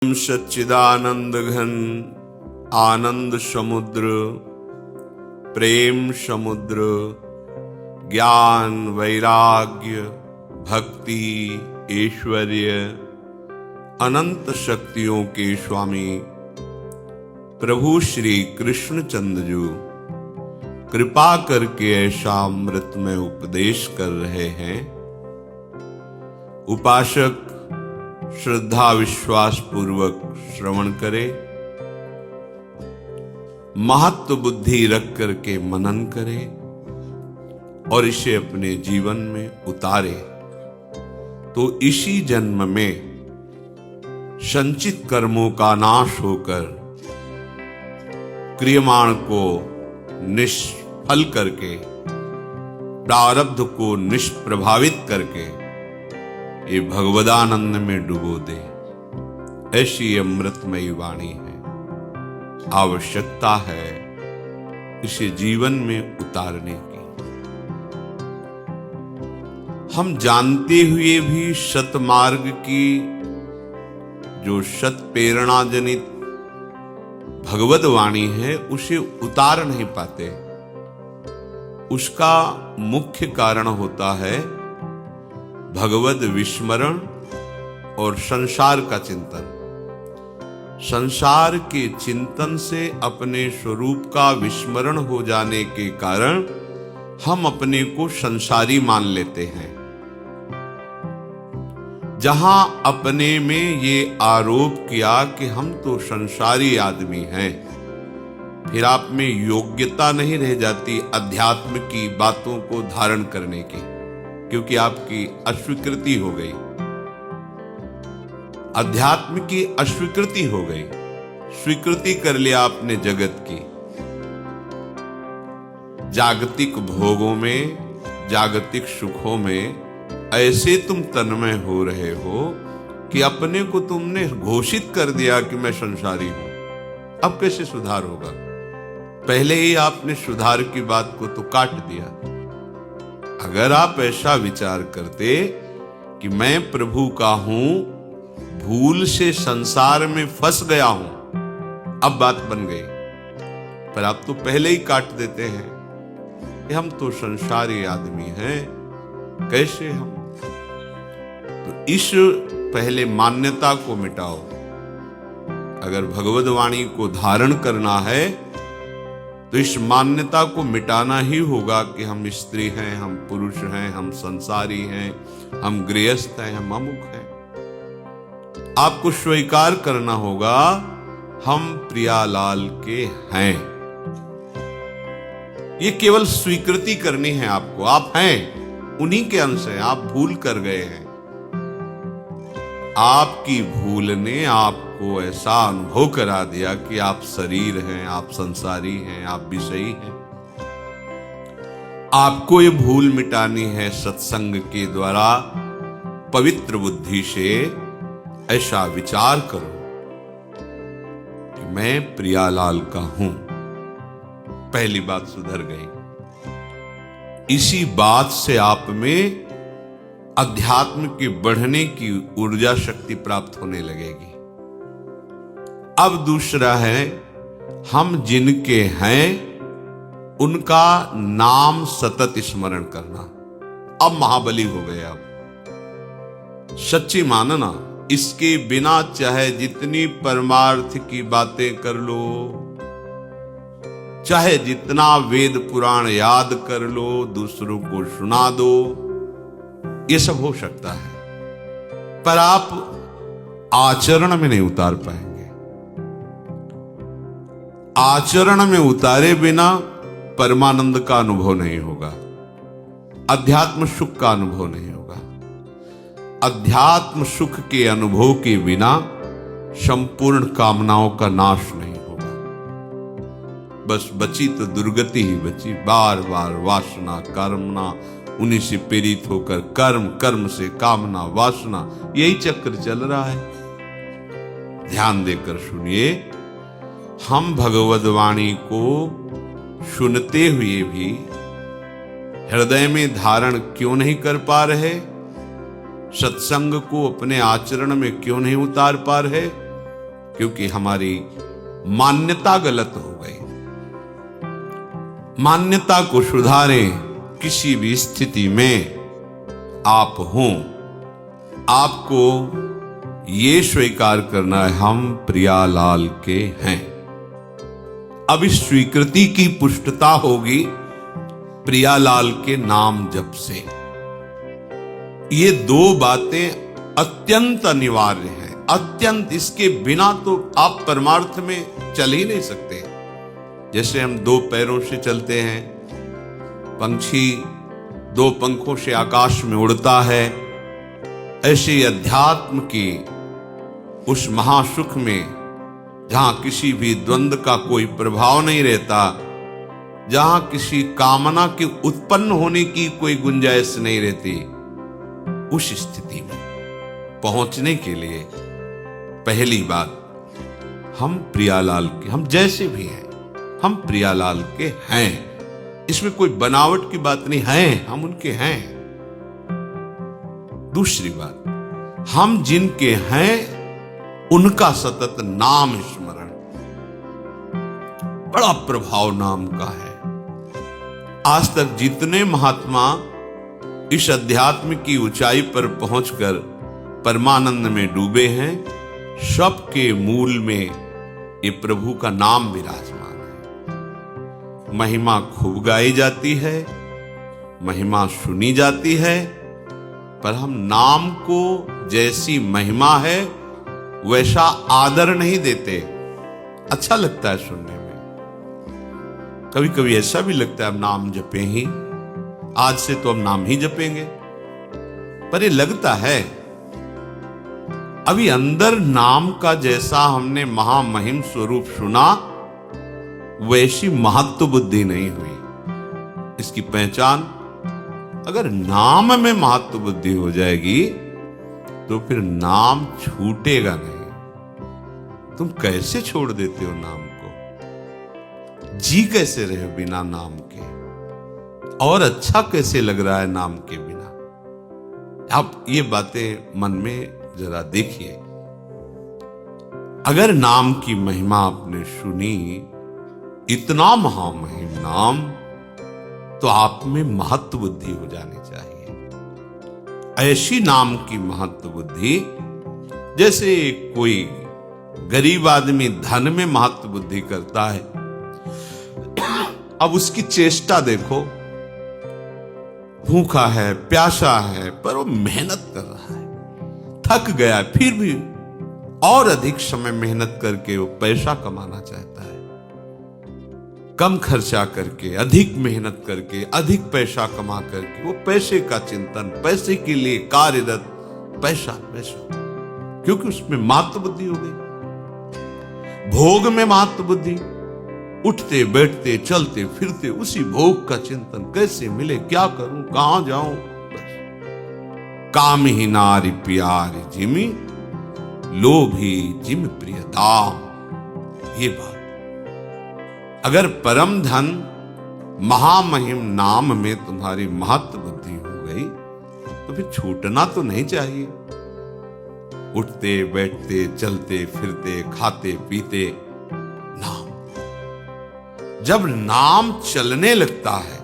सच्चिदानंद घन आनंद समुद्र प्रेम समुद्र ज्ञान वैराग्य भक्ति ऐश्वर्य अनंत शक्तियों के स्वामी प्रभु श्री कृष्णचंद्र जी कृपा करके ऐसा अमृत में उपदेश कर रहे हैं। उपासक श्रद्धा विश्वास पूर्वक श्रवण करे, महत्व बुद्धि रख करके मनन करे और इसे अपने जीवन में उतारे तो इसी जन्म में संचित कर्मों का नाश होकर क्रियमाण को निष्फल करके प्रारब्ध को निष्प्रभावित करके ये भगवदानंद में डुबो दे। ऐसी अमृतमयी वाणी है, आवश्यकता है इसे जीवन में उतारने की। हम जानते हुए भी सतमार्ग की जो सत प्रेरणा जनित भगवद वाणी है उसे उतार नहीं पाते। उसका मुख्य कारण होता है भगवद विस्मरण और संसार का चिंतन। संसार के चिंतन से अपने स्वरूप का विस्मरण हो जाने के कारण हम अपने को संसारी मान लेते हैं। जहां अपने में ये आरोप किया कि हम तो संसारी आदमी हैं, फिर आप में योग्यता नहीं रह जाती अध्यात्म की बातों को धारण करने की, क्योंकि आपकी अस्वीकृति हो गई, अध्यात्म की अस्वीकृति हो गई। स्वीकृति कर लिया आपने जगत की। जागतिक भोगों में, जागतिक सुखों में ऐसे तुम तन्मय हो रहे हो कि अपने को तुमने घोषित कर दिया कि मैं संसारी हूं। अब कैसे सुधार होगा? पहले ही आपने सुधार की बात को तो काट दिया। अगर आप ऐसा विचार करते कि मैं प्रभु का हूं, भूल से संसार में फंस गया हूं, अब बात बन गई। पर आप तो पहले ही काट देते हैं कि हम तो संसारी आदमी हैं, कैसे हम? तो इस पहले मान्यता को मिटाओ। अगर भगवद वाणी को धारण करना है तो इस मान्यता को मिटाना ही होगा कि हम स्त्री हैं, हम पुरुष हैं, हम संसारी हैं, हम गृहस्थ हैं, हम अमुक हैं। आपको स्वीकार करना होगा हम प्रियालाल के हैं। ये केवल स्वीकृति करनी है आपको। आप हैं, उन्हीं के अंश हैं। आप भूल कर गए हैं। आपकी भूल ने आपको ऐसा अनुभव करा दिया कि आप शरीर हैं, आप संसारी हैं, आप विषयी हैं। आपको ये भूल मिटानी है सत्संग के द्वारा। पवित्र बुद्धि से ऐसा विचार करो कि मैं प्रियालाल का हूं। पहली बात सुधर गई। इसी बात से आप में अध्यात्म के बढ़ने की ऊर्जा शक्ति प्राप्त होने लगेगी। अब दूसरा है, हम जिनके हैं उनका नाम सतत स्मरण करना। अब महाबली हो गए। अब सच्ची मानना, इसके बिना चाहे जितनी परमार्थ की बातें कर लो, चाहे जितना वेद पुराण याद कर लो, दूसरों को सुना दो, ये सब हो सकता है, पर आप आचरण में नहीं उतार पाएंगे। आचरण में उतारे बिना परमानंद का अनुभव नहीं होगा, अध्यात्म सुख का अनुभव नहीं होगा। अध्यात्म सुख के अनुभव के बिना संपूर्ण कामनाओं का नाश नहीं होगा। बस बची तो दुर्गति ही बची। बार बार वासना कामना, उन्हीं से प्रेरित होकर कर्म, कर्म से कामना वासना, यही चक्र चल रहा है। ध्यान देकर सुनिए। हम भगवद वाणी को सुनते हुए भी हृदय में धारण क्यों नहीं कर पा रहे? सत्संग को अपने आचरण में क्यों नहीं उतार पा रहे? क्योंकि हमारी मान्यता गलत हो गई। मान्यता को सुधारें। किसी भी स्थिति में आप हों, आपको ये स्वीकार करना है हम प्रियालाल के हैं। अब इस स्वीकृति की पुष्टता होगी प्रियालाल के नाम जप से। ये दो बातें अत्यंत अनिवार्य हैं, अत्यंत। इसके बिना तो आप परमार्थ में चल ही नहीं सकते। जैसे हम दो पैरों से चलते हैं, पंछी दो पंखों से आकाश में उड़ता है, ऐसे अध्यात्म की उस महासुख में जहां किसी भी द्वंद्व का कोई प्रभाव नहीं रहता, जहां किसी कामना के उत्पन्न होने की कोई गुंजाइश नहीं रहती, उस स्थिति में पहुंचने के लिए पहली बात हम प्रियालाल के, हम जैसे भी हैं हम प्रियालाल के हैं। इसमें कोई बनावट की बात नहीं है, हम उनके हैं। दूसरी बात, हम जिनके हैं उनका सतत नाम स्मरण। बड़ा प्रभाव नाम का है। आज तक जितने महात्मा इस अध्यात्म की ऊंचाई पर पहुंचकर परमानंद में डूबे हैं, सबके मूल में ये प्रभु का नाम विराजमान है। महिमा खूब गाई जाती है, महिमा सुनी जाती है, पर हम नाम को जैसी महिमा है वैसा आदर नहीं देते। अच्छा लगता है सुनने में, कभी कभी ऐसा भी लगता है अब नाम जपे ही, आज से तो हम नाम ही जपेंगे, पर ये लगता है अभी अंदर नाम का जैसा हमने महामहिम स्वरूप सुना वैसी महत्व बुद्धि नहीं हुई। इसकी पहचान, अगर नाम में महत्व बुद्धि हो जाएगी तो फिर नाम छूटेगा नहीं। तुम कैसे छोड़ देते हो नाम को? जी कैसे रहे हो बिना नाम के? और अच्छा कैसे लग रहा है नाम के बिना? आप ये बातें मन में जरा देखिए। अगर नाम की महिमा आपने सुनी, इतना महामहिम नाम, तो आप में महत्व बुद्धि हो जानी चाहिए। ऐसी नाम की महत्व बुद्धि, जैसे कोई गरीब आदमी धन में महत्व बुद्धि करता है, अब उसकी चेष्टा देखो, भूखा है, प्यासा है, पर वो मेहनत कर रहा है, थक गया, फिर भी और अधिक समय मेहनत करके वो पैसा कमाना चाहता है। कम खर्चा करके, अधिक मेहनत करके, अधिक पैसा कमा करके, वो पैसे का चिंतन, पैसे के लिए कार्यरत, पैसा पैसा, क्योंकि उसमें महत्व बुद्धि हो गई। भोग में महत्व बुद्धि, उठते बैठते चलते फिरते उसी भोग का चिंतन, कैसे मिले, क्या करूं, कहां जाऊं, बस। काम ही नारी प्यारी जिमी, लोभी जिम प्रिय दाम। ये बात, अगर परम धन महामहिम नाम में तुम्हारी महत्व बुद्धि हो गई तो फिर छूटना तो नहीं चाहिए। उठते बैठते चलते फिरते खाते पीते नाम, जब नाम चलने लगता है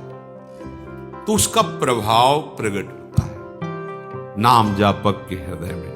तो उसका प्रभाव प्रकट होता है। नाम जापक के हृदय में